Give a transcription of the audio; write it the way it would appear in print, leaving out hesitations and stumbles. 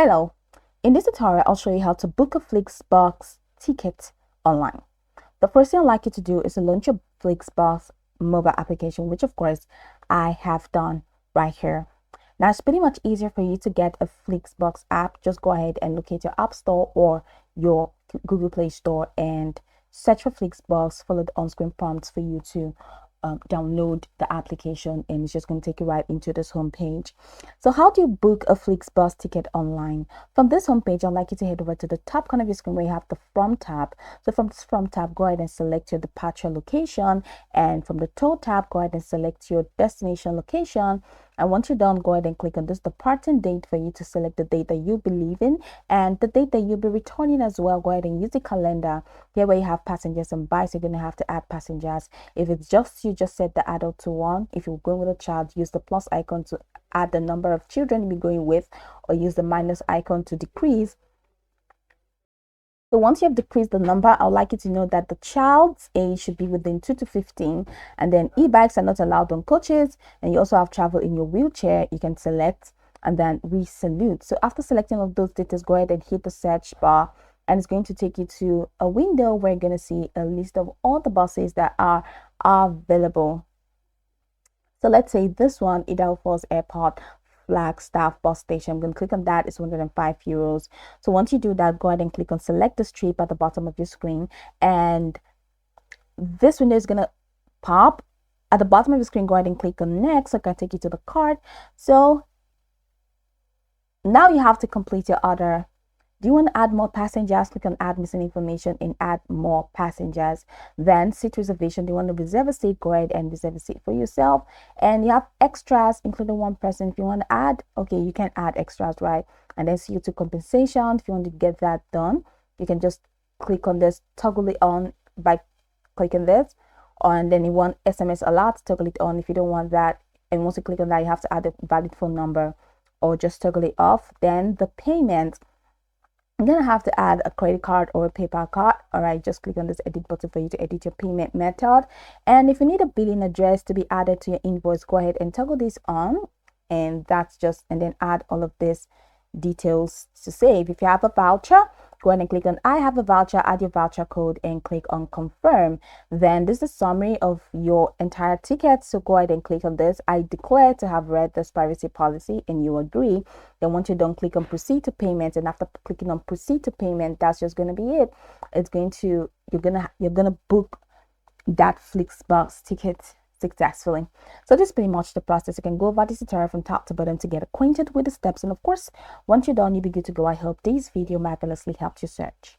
Hello, in this tutorial I'll show you how to book a Flixbus ticket online. The first thing I'd like you to do is to launch your Flixbus mobile application, which of course I have done right here. Now it's pretty much easier for you to get a Flixbus app. Just go ahead and locate your App Store or your Google Play Store and search for Flixbus. Follow the on-screen prompts for you to download the application, and it's just going to take you right into this home page. So how do you book a Flixbus ticket online? From this home page, I'd like you to head over to the top corner of your screen where you have the From tab. So from this From tab, go ahead and select your departure location, and from the Tow tab, go ahead and select your destination location. And once you're done, go ahead and click on this departing date for you to select the date that you believe in and the date that you'll be returning as well. Go ahead and use the calendar here where you have passengers and buys. You're going to have to add passengers. If it's just you, just set the adult to 1. If you're going with a child, use the plus icon to add the number of children you'll be going with, or use the minus icon to decrease. So once you have decreased the number, I would like you to know that the child's age should be within 2 to 15, and then e-bikes are not allowed on coaches, and you also have travel in your wheelchair. You can select and then resalute. So after selecting all of those details, go ahead and hit the search bar, and it's going to take you to a window where you're going to see a list of all the buses that are available. So let's say this one, Idaho Falls Airport Flagstaff bus station. I'm going to click on that. It's 105 euros. So once you do that, go ahead and click on select the trip at the bottom of your screen, and this window is going to pop at the bottom of your screen. Go ahead and click on next. So I can take you to the cart. So now you have to complete your order. Do you want to add more passengers? Click on add missing information and add more passengers. Then seat reservation. Do you want to reserve a seat? Go ahead and reserve a seat for yourself. And you have extras, including one person. If you want to add, okay, you can add extras, right? And then CO2 compensation. If you want to get that done, you can just click on this, toggle it on by clicking this. And then you want SMS alert, toggle it on. If you don't want that, and once you click on that, you have to add a valid phone number or just toggle it off. Then the payment. I'm going to have to add a credit card or a PayPal card. All right, just click on this edit button for you to edit your payment method. And if you need a billing address to be added to your invoice, go ahead and toggle this on. And that's just, and then add all of this details to save. If you have a voucher, go ahead and click on I have a voucher, add your voucher code and click on confirm. Then this is a summary of your entire ticket. So go ahead and click on this. I declare to have read this privacy policy, and you agree. Then once you're done, click on proceed to payment, and after clicking on proceed to payment, that's just going to be it. It's going to, you're gonna book that Flixbus ticket successfully. So this is pretty much the process. You can go over this tutorial from top to bottom to get acquainted with the steps, and of course once you're done, you'll be good to go. I hope this video marvelously helped you search.